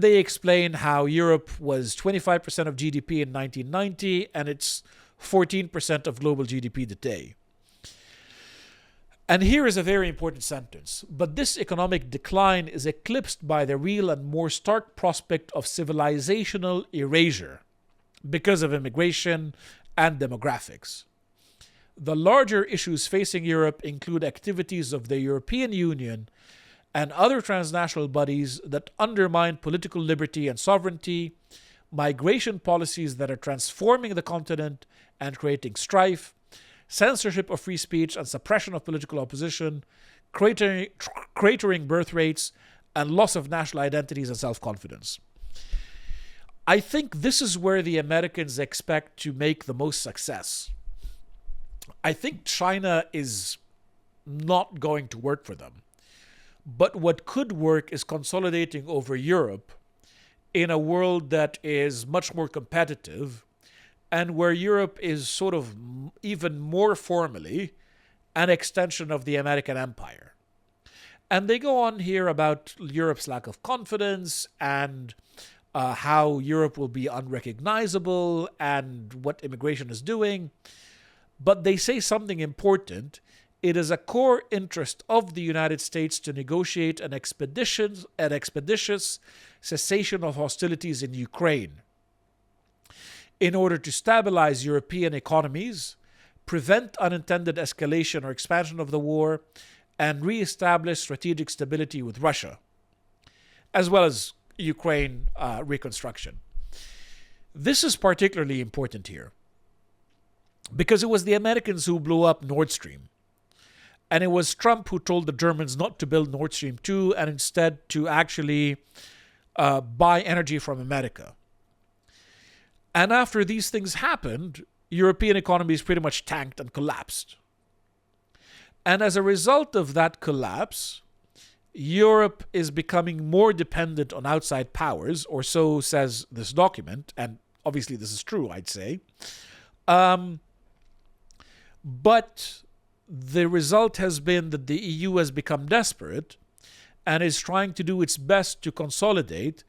They explain how Europe was 25% of GDP in 1990 and it's 14% of global GDP today. And here is a very important sentence. But this economic decline is eclipsed by the real and more stark prospect of civilizational erasure because of immigration and demographics. The larger issues facing Europe include activities of the European Union and other transnational bodies that undermine political liberty and sovereignty, migration policies that are transforming the continent and creating strife, censorship of free speech and suppression of political opposition, cratering birth rates, and loss of national identities and self-confidence. I think this is where the Americans expect to make the most success. I think China is not going to work for them. But what could work is consolidating over Europe in a world that is much more competitive and where Europe is sort of even more formally an extension of the American empire. And they go on here about Europe's lack of confidence and how Europe will be unrecognizable and what immigration is doing. But they say something important. It is a core interest of the United States to negotiate an expeditious cessation of hostilities in Ukraine in order to stabilize European economies, prevent unintended escalation or expansion of the war, and re-establish strategic stability with Russia, as well as Ukraine reconstruction. This is particularly important here because it was the Americans who blew up Nord Stream. And it was Trump who told the Germans not to build Nord Stream 2 and instead to actually buy energy from America. And after these things happened, European economies pretty much tanked and collapsed. And as a result of that collapse, Europe is becoming more dependent on outside powers, or so says this document, and obviously this is true, I'd say. But the result has been that the EU has become desperate and is trying to do its best to consolidate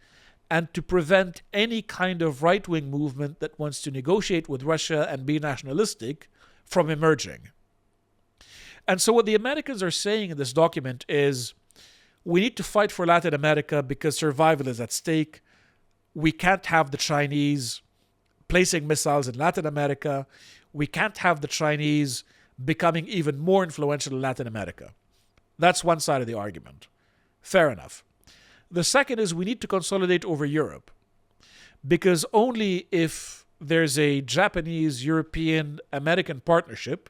and to prevent any kind of right-wing movement that wants to negotiate with Russia and be nationalistic from emerging. And so what the Americans are saying in this document is, we need to fight for Latin America because survival is at stake. We can't have the Chinese placing missiles in Latin America. We can't have the Chinese becoming even more influential in Latin America. That's one side of the argument. Fair enough. The second is we need to consolidate over Europe because only if there's a Japanese-European-American partnership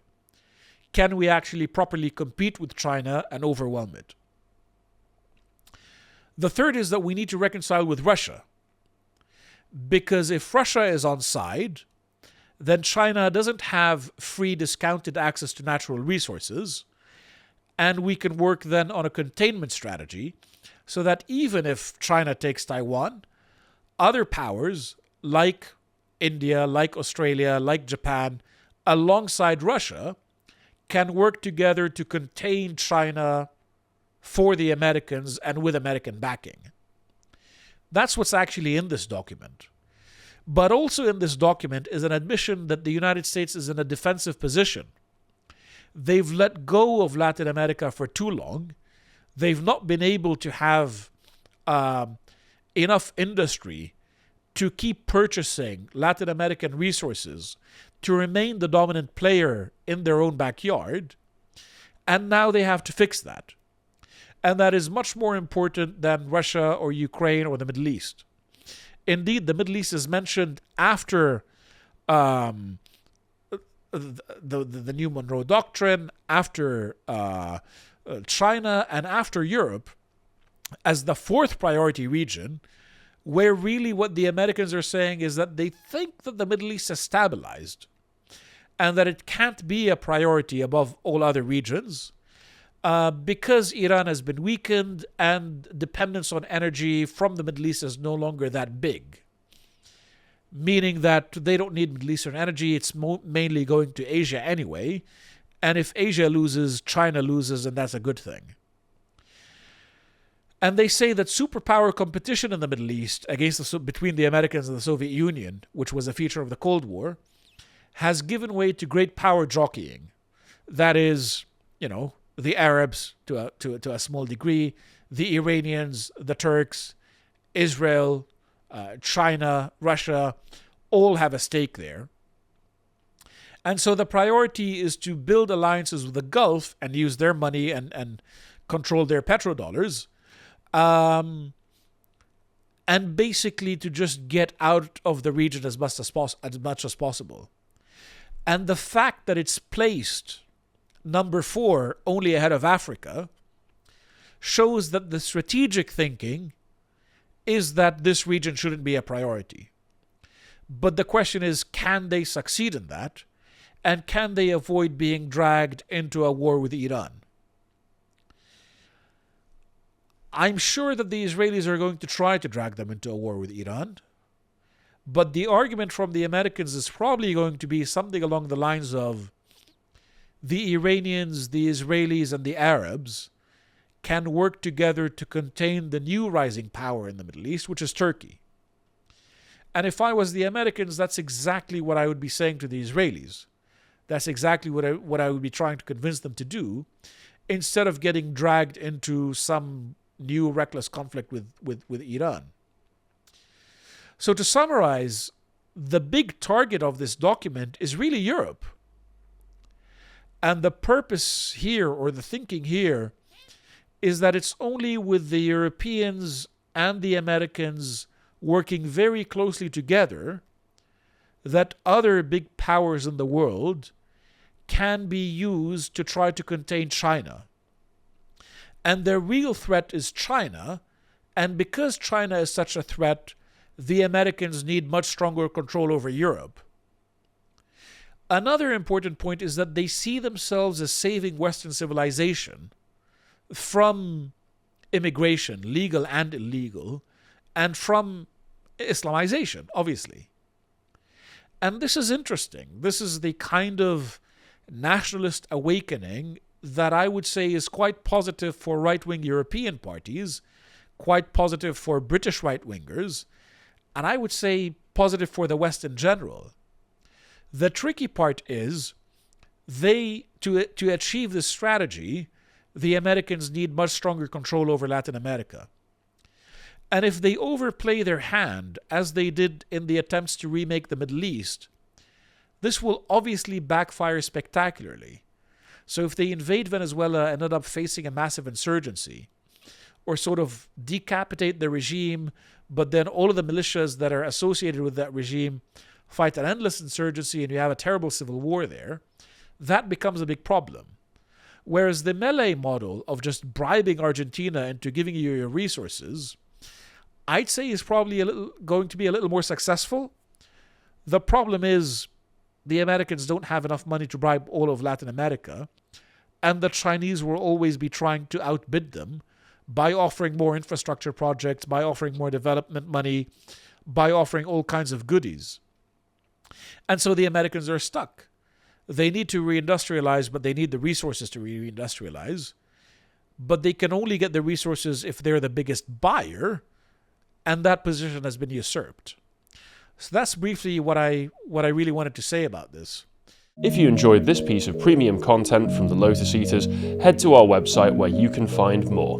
can we actually properly compete with China and overwhelm it. The third is that we need to reconcile with Russia because if Russia is on side, then China doesn't have free discounted access to natural resources, and we can work then on a containment strategy so that even if China takes Taiwan, other powers like India, like Australia, like Japan, alongside Russia, can work together to contain China for the Americans and with American backing. That's what's actually in this document. But also in this document is an admission that the United States is in a defensive position. They've let go of Latin America for too long. They've not been able to have enough industry to keep purchasing Latin American resources to remain the dominant player in their own backyard. And now they have to fix that. And that is much more important than Russia or Ukraine or the Middle East. Indeed, the Middle East is mentioned after the new Monroe Doctrine, after China, and after Europe as the fourth priority region, where really what the Americans are saying is that they think that the Middle East has stabilized and that it can't be a priority above all other regions because Iran has been weakened and dependence on energy from the Middle East is no longer that big. Meaning that they don't need Middle Eastern energy, it's mainly going to Asia anyway. And if Asia loses, China loses, and that's a good thing. And they say that superpower competition in the Middle East between the Americans and the Soviet Union, which was a feature of the Cold War, has given way to great power jockeying. That is, the Arabs to a small degree, the Iranians, the Turks, Israel, China, Russia, all have a stake there. And so the priority is to build alliances with the Gulf and use their money and control their petrodollars. And basically to just get out of the region as much as possible. And the fact that it's placed number 4 only ahead of Africa shows that the strategic thinking is that this region shouldn't be a priority. But the question is, can they succeed in that? And can they avoid being dragged into a war with Iran? I'm sure that the Israelis are going to try to drag them into a war with Iran. But the argument from the Americans is probably going to be something along the lines of the Iranians, the Israelis, and the Arabs can work together to contain the new rising power in the Middle East, which is Turkey. And if I was the Americans, that's exactly what I would be saying to the Israelis. That's exactly what I would be trying to convince them to do, instead of getting dragged into some new reckless conflict with Iran. So to summarize, the big target of this document is really Europe. And the purpose here, or the thinking here, is that it's only with the Europeans and the Americans working very closely together that other big powers in the world can be used to try to contain China. And their real threat is China, and because China is such a threat, the Americans need much stronger control over Europe. Another important point is that they see themselves as saving Western civilization from immigration, legal and illegal, and from Islamization, obviously. And this is interesting. This is the kind of nationalist awakening that I would say is quite positive for right-wing European parties, quite positive for British right-wingers, and I would say positive for the West in general. The tricky part is to achieve this strategy, the Americans need much stronger control over Latin America. And if they overplay their hand, as they did in the attempts to remake the Middle East, this will obviously backfire spectacularly. So if they invade Venezuela and end up facing a massive insurgency, or sort of decapitate the regime, but then all of the militias that are associated with that regime fight an endless insurgency and you have a terrible civil war there, that becomes a big problem. Whereas the Melee model of just bribing Argentina into giving you your resources, I'd say is probably going to be a little more successful. The problem is the Americans don't have enough money to bribe all of Latin America, and the Chinese will always be trying to outbid them by offering more infrastructure projects, by offering more development money, by offering all kinds of goodies. And so the Americans are stuck. They need to reindustrialize, but they need the resources to reindustrialize. But they can only get the resources if they're the biggest buyer, and that position has been usurped. So that's briefly what I really wanted to say about this. If you enjoyed this piece of premium content from the Lotus Eaters, head to our website where you can find more.